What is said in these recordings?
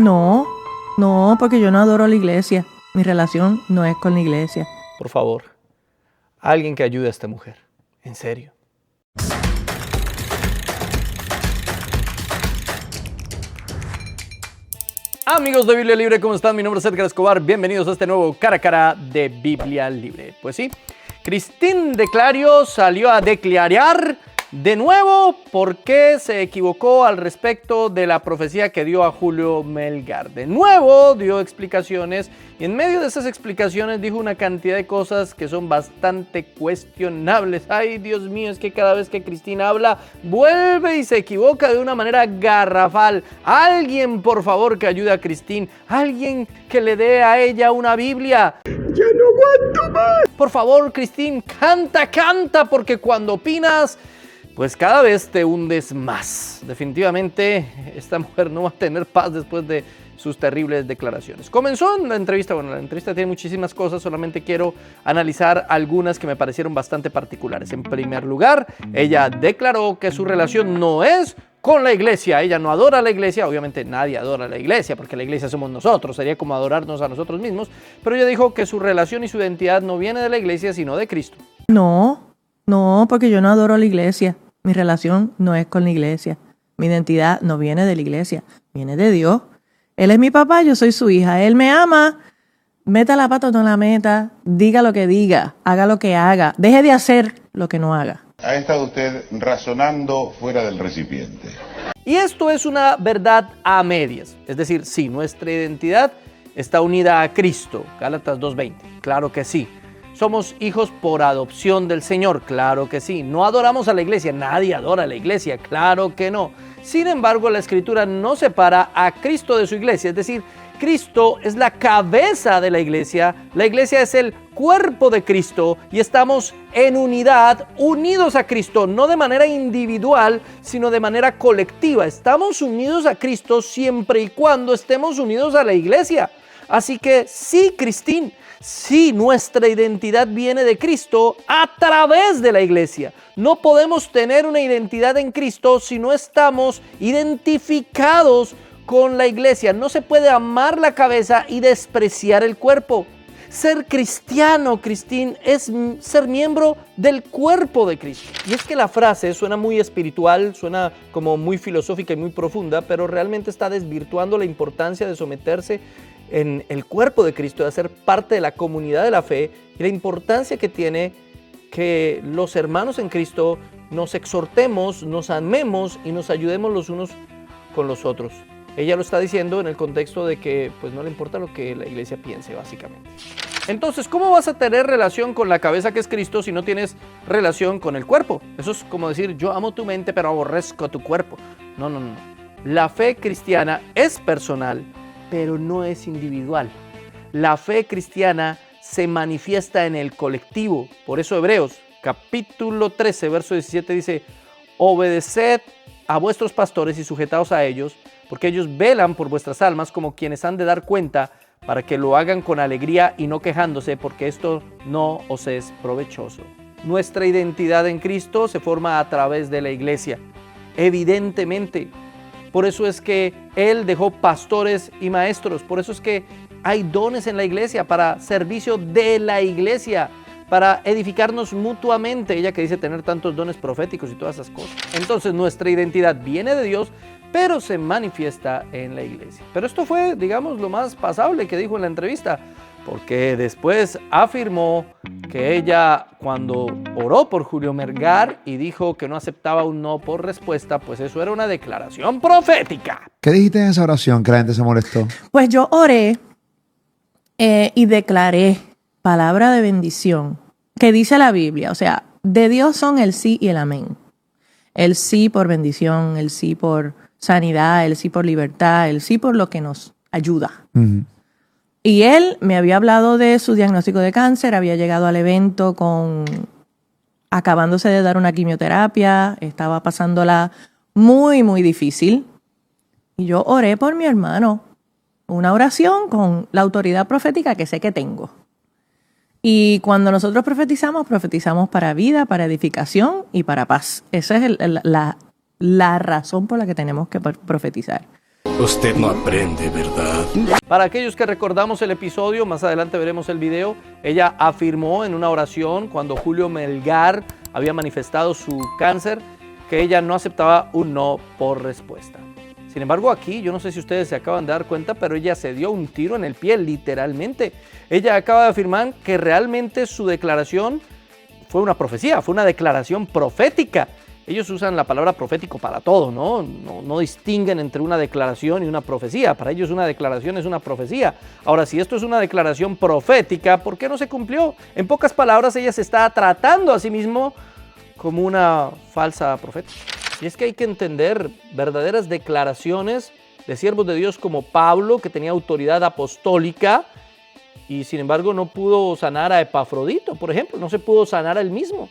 No, no, porque yo no adoro a la iglesia. Mi relación no es con la iglesia. Por favor, alguien que ayude a esta mujer. En serio. Amigos de Biblia Libre, ¿cómo están? Mi nombre es Edgar Escobar. Bienvenidos a este nuevo Cara a Cara de Biblia Libre. Pues sí, Cristín de Clario salió a declarar de nuevo por qué se equivocó al respecto de la profecía que dio a Julio Melgar. De nuevo dio explicaciones y en medio de esas explicaciones dijo una cantidad de cosas que son bastante cuestionables. Ay, Dios mío, es que cada vez que Cristín habla, vuelve y se equivoca de una manera garrafal. Alguien, por favor, que ayude a Cristín. Alguien que le dé a ella una Biblia. ¡Ya no aguanto más! Por favor, Cristín, canta, porque cuando opinas, pues cada vez te hundes más. Definitivamente esta mujer no va a tener paz después de sus terribles declaraciones. Comenzó en la entrevista, bueno, la entrevista tiene muchísimas cosas, solamente quiero analizar algunas que me parecieron bastante particulares. En primer lugar, ella declaró que su relación no es con la iglesia, ella no adora a la iglesia, obviamente nadie adora a la iglesia, porque la iglesia somos nosotros, sería como adorarnos a nosotros mismos, pero ella dijo que su relación y su identidad no viene de la iglesia, sino de Cristo. No, porque yo no adoro a la iglesia. Mi relación no es con la iglesia. Mi identidad no viene de la iglesia, viene de Dios. Él es mi papá, yo soy su hija. Él me ama. Meta la pata o no la meta. Diga lo que diga. Haga lo que haga. Deje de hacer lo que no haga. Ha estado usted razonando fuera del recipiente. Y esto es una verdad a medias. Es decir, sí, nuestra identidad está unida a Cristo. Gálatas 2:20. Claro que sí. Somos hijos por adopción del Señor, claro que sí. No adoramos a la iglesia, nadie adora a la iglesia, claro que no. Sin embargo, la Escritura no separa a Cristo de su iglesia, es decir, Cristo es la cabeza de la iglesia es el cuerpo de Cristo y estamos en unidad, unidos a Cristo, no de manera individual, sino de manera colectiva. Estamos unidos a Cristo siempre y cuando estemos unidos a la iglesia. Así que sí, Cristín, sí, nuestra identidad viene de Cristo a través de la iglesia. No podemos tener una identidad en Cristo si no estamos identificados con la iglesia. No se puede amar la cabeza y despreciar el cuerpo. Ser cristiano, Cristín, es ser miembro del cuerpo de Cristo. Y es que la frase suena muy espiritual, suena como muy filosófica y muy profunda, pero realmente está desvirtuando la importancia de someterse en el cuerpo de Cristo, de ser parte de la comunidad de la fe y la importancia que tiene que los hermanos en Cristo nos exhortemos, nos amemos y nos ayudemos los unos con los otros. Ella lo está diciendo en el contexto de que pues no le importa lo que la iglesia piense, básicamente. Entonces, ¿cómo vas a tener relación con la cabeza que es Cristo si no tienes relación con el cuerpo? Eso es como decir, yo amo tu mente pero aborrezco tu cuerpo. No. La fe cristiana es personal, pero no es individual. La fe cristiana se manifiesta en el colectivo. Por eso Hebreos, capítulo 13, verso 17 dice, obedeced a vuestros pastores y sujetaos a ellos, porque ellos velan por vuestras almas como quienes han de dar cuenta, para que lo hagan con alegría y no quejándose, porque esto no os es provechoso. Nuestra identidad en Cristo se forma a través de la iglesia, evidentemente. Por eso es que Él dejó pastores y maestros. Por eso es que hay dones en la iglesia para servicio de la iglesia, para edificarnos mutuamente. Ella que dice tener tantos dones proféticos y todas esas cosas. Entonces nuestra identidad viene de Dios, pero se manifiesta en la iglesia. Pero esto fue, digamos, lo más pasable que dijo en la entrevista, porque después afirmó que ella, cuando oró por Julio Melgar y dijo que no aceptaba un no por respuesta, pues eso era una declaración profética. ¿Qué dijiste en esa oración que la gente se molestó? Pues yo oré y declaré palabra de bendición que dice la Biblia. O sea, de Dios son el sí y el amén. El sí por bendición, el sí por sanidad, el sí por libertad, el sí por lo que nos ayuda. Uh-huh. Y él me había hablado de su diagnóstico de cáncer, había llegado al evento acabándose de dar una quimioterapia, estaba pasándola muy, muy difícil. Y yo oré por mi hermano, una oración con la autoridad profética que sé que tengo. Y cuando nosotros profetizamos para vida, para edificación y para paz. Esa es la razón por la que tenemos que profetizar. Usted no aprende, ¿verdad? Para aquellos que recordamos el episodio, más adelante veremos el video, ella afirmó en una oración cuando Julio Melgar había manifestado su cáncer que ella no aceptaba un no por respuesta. Sin embargo, aquí, yo no sé si ustedes se acaban de dar cuenta, pero ella se dio un tiro en el pie, literalmente. Ella acaba de afirmar que realmente su declaración fue una profecía, fue una declaración profética. Ellos usan la palabra profético para todo, ¿no? No distinguen entre una declaración y una profecía. Para ellos una declaración es una profecía. Ahora, si esto es una declaración profética, ¿por qué no se cumplió? En pocas palabras, ella se está tratando a sí misma como una falsa profeta. Y es que hay que entender verdaderas declaraciones de siervos de Dios como Pablo, que tenía autoridad apostólica y sin embargo no pudo sanar a Epafrodito, por ejemplo, no se pudo sanar a él mismo.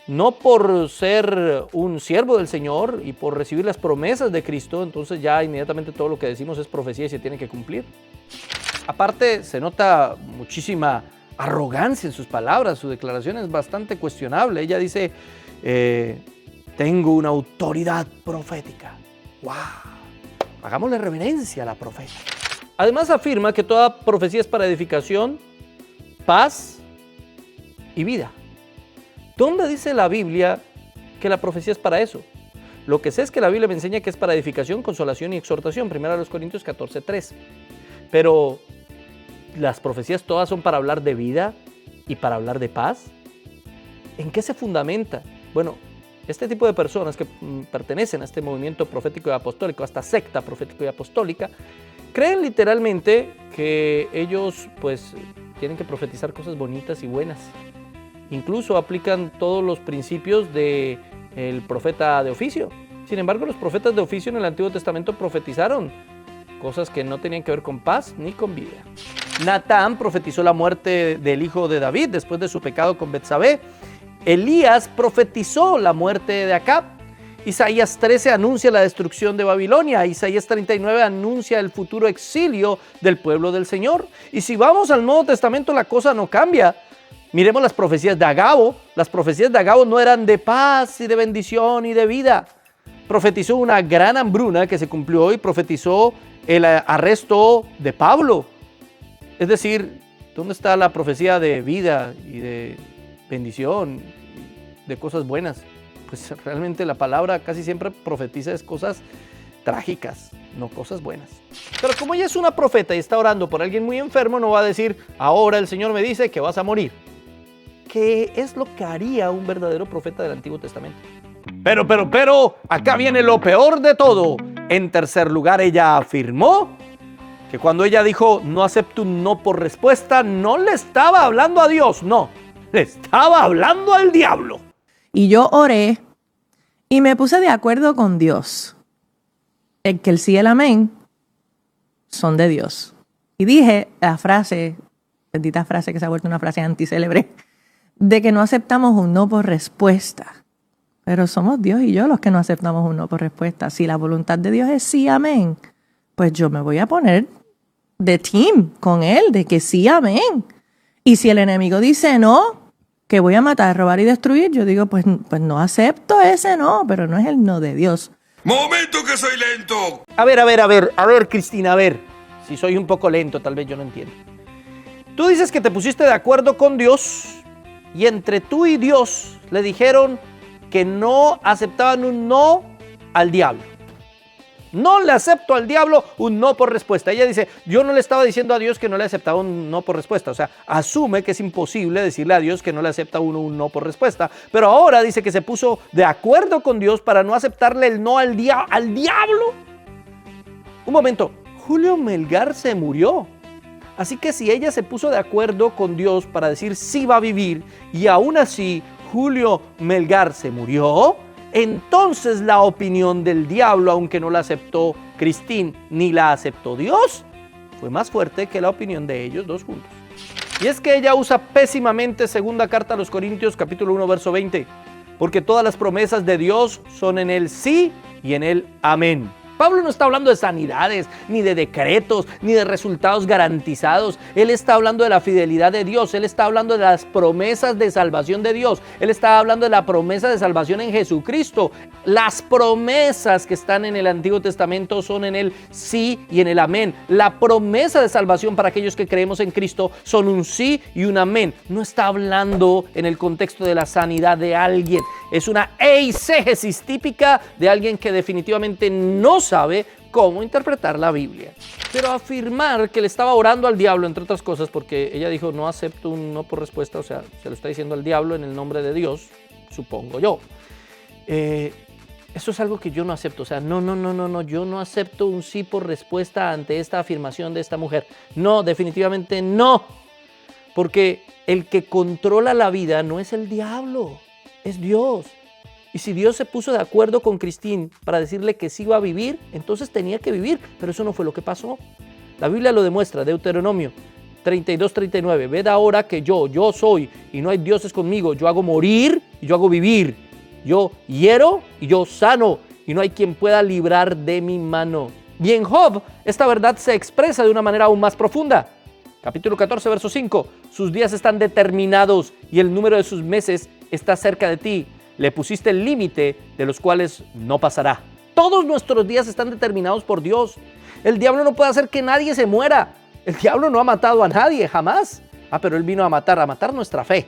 No por ser un siervo del Señor y por recibir las promesas de Cristo, entonces ya inmediatamente todo lo que decimos es profecía y se tiene que cumplir. Aparte, se nota muchísima arrogancia en sus palabras, su declaración es bastante cuestionable. Ella dice, tengo una autoridad profética. ¡Wow! Hagámosle reverencia a la profeta. Además afirma que toda profecía es para edificación, paz y vida. ¿Dónde dice la Biblia que la profecía es para eso? Lo que sé es que la Biblia me enseña que es para edificación, consolación y exhortación. 1 Corintios 14:3. Pero las profecías todas son para hablar de vida y para hablar de paz. ¿En qué se fundamenta? Bueno, este tipo de personas que pertenecen a este movimiento profético y apostólico, a esta secta profético y apostólica, creen literalmente que ellos pues tienen que profetizar cosas bonitas y buenas. Incluso aplican todos los principios del profeta de oficio. Sin embargo, los profetas de oficio en el Antiguo Testamento profetizaron cosas que no tenían que ver con paz ni con vida. Natán profetizó la muerte del hijo de David después de su pecado con Betsabé. Elías profetizó la muerte de Acab. Isaías 13 anuncia la destrucción de Babilonia. Isaías 39 anuncia el futuro exilio del pueblo del Señor. Y si vamos al Nuevo Testamento, la cosa no cambia. Miremos las profecías de Agabo. Las profecías de Agabo no eran de paz y de bendición y de vida. Profetizó una gran hambruna que se cumplió y profetizó el arresto de Pablo. Es decir, ¿dónde está la profecía de vida y de bendición, de cosas buenas? Pues realmente la palabra casi siempre profetiza es cosas trágicas, no cosas buenas. Pero como ella es una profeta y está orando por alguien muy enfermo, no va a decir, ahora el Señor me dice que vas a morir. ¿Qué es lo que haría un verdadero profeta del Antiguo Testamento? Pero, acá viene lo peor de todo. En tercer lugar, ella afirmó que cuando ella dijo, no acepto un no por respuesta, no le estaba hablando a Dios, no, le estaba hablando al diablo. Y yo oré y me puse de acuerdo con Dios en que el sí y el amén son de Dios. Y dije la frase, bendita frase que se ha vuelto una frase anticélebre, de que no aceptamos un no por respuesta. Pero somos Dios y yo los que no aceptamos un no por respuesta. Si la voluntad de Dios es sí, amén, pues yo me voy a poner de team con él, de que sí, amén. Y si el enemigo dice no, que voy a matar, robar y destruir, yo digo, pues no acepto ese no, pero no es el no de Dios. ¡Momento que soy lento! A ver, Cristina, a ver. Si soy un poco lento, tal vez yo no entiendo. Tú dices que te pusiste de acuerdo con Dios y entre tú y Dios le dijeron que no aceptaban un no al diablo. No le acepto al diablo un no por respuesta. Ella dice, yo no le estaba diciendo a Dios que no le aceptaba un no por respuesta. O sea, asume que es imposible decirle a Dios que no le acepta uno un no por respuesta. Pero ahora dice que se puso de acuerdo con Dios para no aceptarle el no al diablo. Un momento, Julio Melgar se murió. Así que si ella se puso de acuerdo con Dios para decir sí va a vivir y aún así Julio Melgar se murió, entonces la opinión del diablo, aunque no la aceptó Cristín ni la aceptó Dios, fue más fuerte que la opinión de ellos dos juntos. Y es que ella usa pésimamente segunda carta a los Corintios capítulo 1 verso 20, porque todas las promesas de Dios son en el sí y en el amén. Pablo no está hablando de sanidades, ni de decretos, ni de resultados garantizados. Él está hablando de la fidelidad de Dios. Él está hablando de las promesas de salvación de Dios. Él está hablando de la promesa de salvación en Jesucristo. Las promesas que están en el Antiguo Testamento son en el sí y en el amén. La promesa de salvación para aquellos que creemos en Cristo son un sí y un amén. No está hablando en el contexto de la sanidad de alguien. Es una eisegesis típica de alguien que definitivamente no sabe cómo interpretar la Biblia. Pero afirmar que le estaba orando al diablo, entre otras cosas, porque ella dijo no acepto un no por respuesta, o sea, se lo está diciendo al diablo en el nombre de Dios, supongo yo. Eso es algo que yo no acepto, o sea, no, yo no acepto un sí por respuesta ante esta afirmación de esta mujer. No, definitivamente no, porque el que controla la vida no es el diablo, es Dios. Y si Dios se puso de acuerdo con Cristín para decirle que sí iba a vivir, entonces tenía que vivir, pero eso no fue lo que pasó. La Biblia lo demuestra, Deuteronomio 32:39, ved ahora que yo soy y no hay dioses conmigo, yo hago morir y yo hago vivir, yo hiero y yo sano y no hay quien pueda librar de mi mano. Y en Job, esta verdad se expresa de una manera aún más profunda. Capítulo 14, verso 5, sus días están determinados y el número de sus meses está cerca de ti. Le pusiste el límite de los cuales no pasará. Todos nuestros días están determinados por Dios. El diablo no puede hacer que nadie se muera. El diablo no ha matado a nadie, jamás. Pero él vino a matar nuestra fe.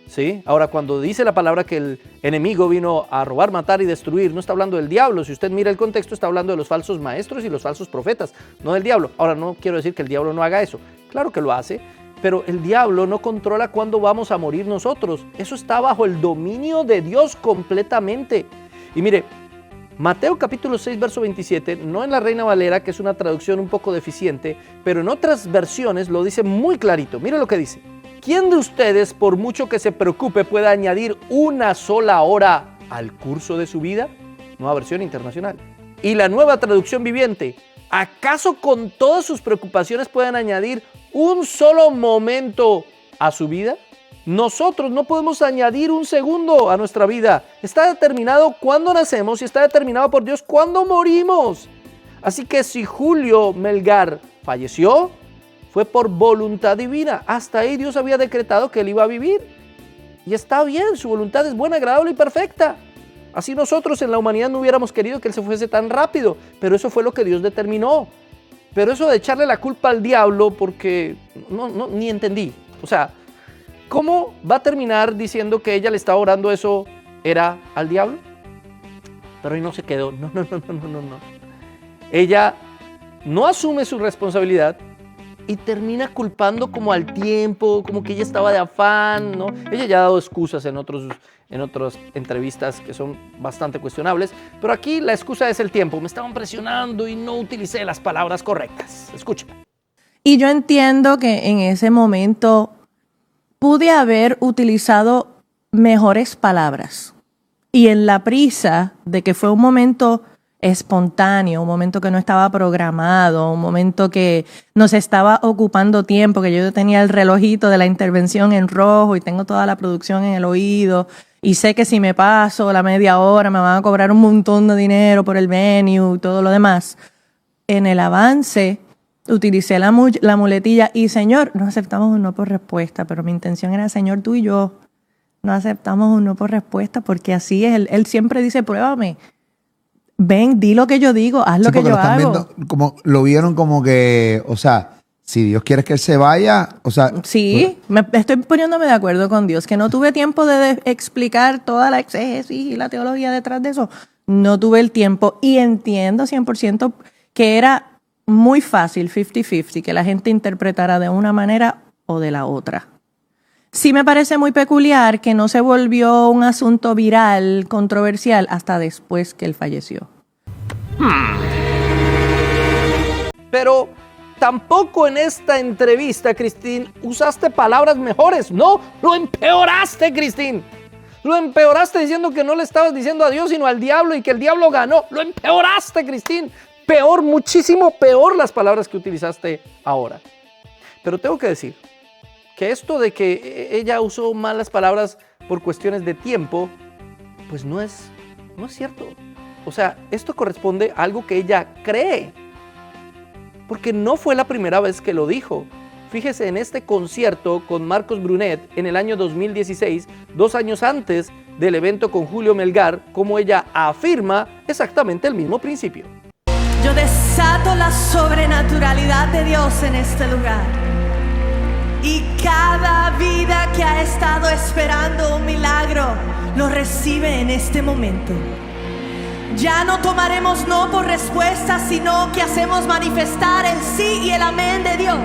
¿Sí? Ahora, cuando dice la palabra que el enemigo vino a robar, matar y destruir, no está hablando del diablo. Si usted mira el contexto, está hablando de los falsos maestros y los falsos profetas, no del diablo. Ahora, no quiero decir que el diablo no haga eso. Claro que lo hace. Pero el diablo no controla cuándo vamos a morir nosotros. Eso está bajo el dominio de Dios completamente. Y mire, Mateo capítulo 6, verso 27, no en la Reina Valera, que es una traducción un poco deficiente, pero en otras versiones lo dice muy clarito. Mire lo que dice. ¿Quién de ustedes, por mucho que se preocupe, puede añadir una sola hora al curso de su vida? Nueva versión internacional. Y la Nueva Traducción Viviente. ¿Acaso con todas sus preocupaciones pueden añadir un solo momento a su vida? Nosotros no podemos añadir un segundo a nuestra vida. Está determinado cuándo nacemos y está determinado por Dios cuándo morimos. Así que si Julio Melgar falleció, fue por voluntad divina. Hasta ahí Dios había decretado que él iba a vivir. Y está bien, su voluntad es buena, agradable y perfecta. Así nosotros en la humanidad no hubiéramos querido que él se fuese tan rápido, pero eso fue lo que Dios determinó. Pero eso de echarle la culpa al diablo, porque ni entendí. O sea, ¿cómo va a terminar diciendo que ella le estaba orando eso era al diablo? Pero ahí no se quedó. No. Ella no asume su responsabilidad y termina culpando como al tiempo, como que ella estaba de afán, ¿no? Ella ya ha dado excusas en otras entrevistas que son bastante cuestionables, pero aquí la excusa es el tiempo. Me estaban presionando y no utilicé las palabras correctas. Escucha. Y yo entiendo que en ese momento pude haber utilizado mejores palabras. Y en la prisa de que fue un momento espontáneo, un momento que no estaba programado, un momento que nos estaba ocupando tiempo, que yo tenía el relojito de la intervención en rojo y tengo toda la producción en el oído y sé que si me paso la media hora me van a cobrar un montón de dinero por el venue y todo lo demás. En el avance utilicé la muletilla y Señor, no aceptamos un no por respuesta, pero mi intención era Señor, tú y yo no aceptamos un no por respuesta porque así es, él siempre dice pruébame. Ven, di lo que yo digo, haz lo que yo hago. Viendo, como, lo vieron como que, o sea, si Dios quiere que él se vaya, o sea... Sí, estoy poniéndome de acuerdo con Dios, que no tuve tiempo de explicar toda la exégesis y la teología detrás de eso. No tuve el tiempo y entiendo 100% que era muy fácil, 50-50, que la gente interpretara de una manera o de la otra. Sí me parece muy peculiar que no se volvió un asunto viral, controversial, hasta después que él falleció. Pero tampoco en esta entrevista, Cristín, usaste palabras mejores. No, lo empeoraste, Cristín. Lo empeoraste diciendo que no le estabas diciendo a Dios, sino al diablo y que el diablo ganó. Lo empeoraste, Cristín. Peor, muchísimo peor las palabras que utilizaste ahora. Pero tengo que decir que esto de que ella usó malas palabras por cuestiones de tiempo, pues no es cierto. O sea, esto corresponde a algo que ella cree. Porque no fue la primera vez que lo dijo. Fíjese en este concierto con Marcos Brunet en el año 2016, 2 años antes del evento con Julio Melgar, como ella afirma exactamente el mismo principio. Yo desato la sobrenaturalidad de Dios en este lugar. Y cada vida que ha estado esperando un milagro, lo recibe en este momento. Ya no tomaremos no por respuesta, sino que hacemos manifestar el sí y el amén de Dios.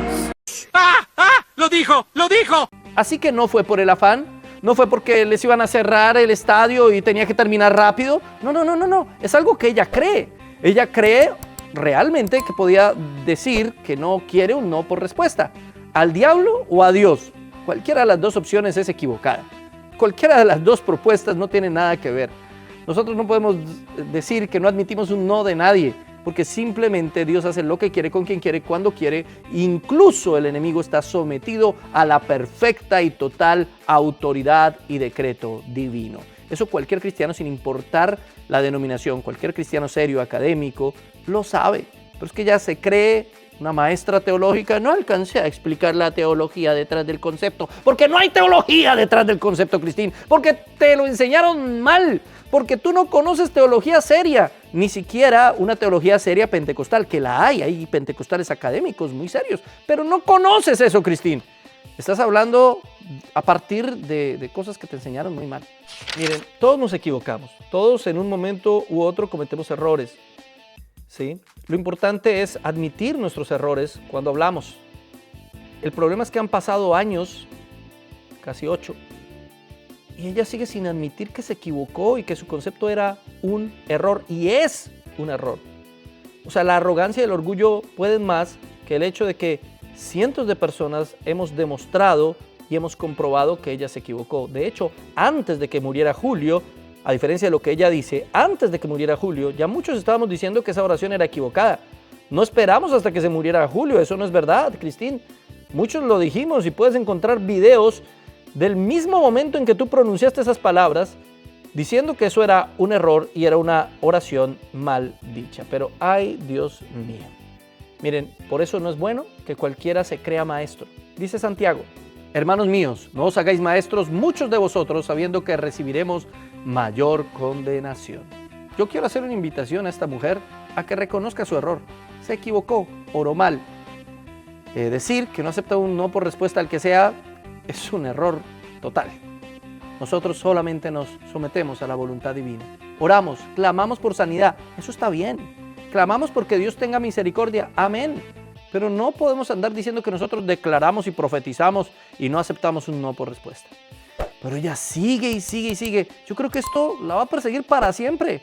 ¡Lo dijo! ¡Lo dijo! Así que no fue por el afán, no fue porque les iban a cerrar el estadio y tenía que terminar rápido. No. Es algo que ella cree. Ella cree realmente que podía decir que no quiere un no por respuesta. ¿Al diablo o a Dios? Cualquiera de las dos opciones es equivocada. Cualquiera de las dos propuestas no tiene nada que ver. Nosotros no podemos decir que no admitimos un no de nadie, porque simplemente Dios hace lo que quiere, con quien quiere, cuando quiere. Incluso el enemigo está sometido a la perfecta y total autoridad y decreto divino. Eso cualquier cristiano, sin importar la denominación, cualquier cristiano serio, académico, lo sabe. Pero es que ya se cree una maestra teológica. No alcancé a explicar la teología detrás del concepto, porque no hay teología detrás del concepto, Cristín, porque te lo enseñaron mal, porque tú no conoces teología seria, ni siquiera una teología seria pentecostal, que la hay pentecostales académicos muy serios, pero no conoces eso, Cristín. Estás hablando a partir de cosas que te enseñaron muy mal. Miren, todos nos equivocamos, todos en un momento u otro cometemos errores, ¿sí? Lo importante es admitir nuestros errores cuando hablamos. El problema es que han pasado años, casi 8, y ella sigue sin admitir que se equivocó y que su concepto era un error, y es un error. O sea, la arrogancia y el orgullo pueden más que el hecho de que cientos de personas hemos demostrado y hemos comprobado que ella se equivocó. De hecho, antes de que muriera Julio, a diferencia de lo que ella dice, antes de que muriera Julio, ya muchos estábamos diciendo que esa oración era equivocada. No esperamos hasta que se muriera Julio, eso no es verdad, Cristín. Muchos lo dijimos y puedes encontrar videos del mismo momento en que tú pronunciaste esas palabras, diciendo que eso era un error y era una oración mal dicha. Pero ay, Dios mío. Miren, por eso no es bueno que cualquiera se crea maestro. Dice Santiago: hermanos míos, no os hagáis maestros muchos de vosotros, sabiendo que recibiremos mayor condenación. Yo quiero hacer una invitación a esta mujer a que reconozca su error. Se equivocó, oró mal. Decir que no acepta un no por respuesta al que sea es un error total. Nosotros solamente nos sometemos a la voluntad divina. Oramos, clamamos por sanidad, eso está bien. Clamamos porque Dios tenga misericordia, amén. Pero no podemos andar diciendo que nosotros declaramos y profetizamos y no aceptamos un no por respuesta. Pero ella sigue y sigue y sigue. Yo creo que esto la va a perseguir para siempre.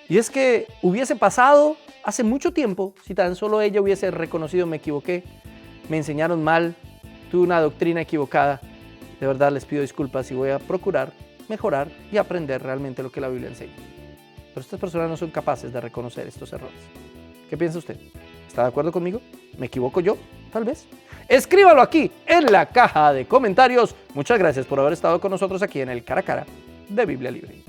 Y es que hubiese pasado hace mucho tiempo si tan solo ella hubiese reconocido: me equivoqué, me enseñaron mal, tuve una doctrina equivocada. De verdad les pido disculpas y voy a procurar mejorar y aprender realmente lo que la Biblia enseña. Pero estas personas no son capaces de reconocer estos errores. ¿Qué piensa usted? ¿Está de acuerdo conmigo? ¿Me equivoco yo? Tal vez. Escríbalo aquí en la caja de comentarios. Muchas gracias por haber estado con nosotros aquí en el Cara a Cara de Biblia Libre.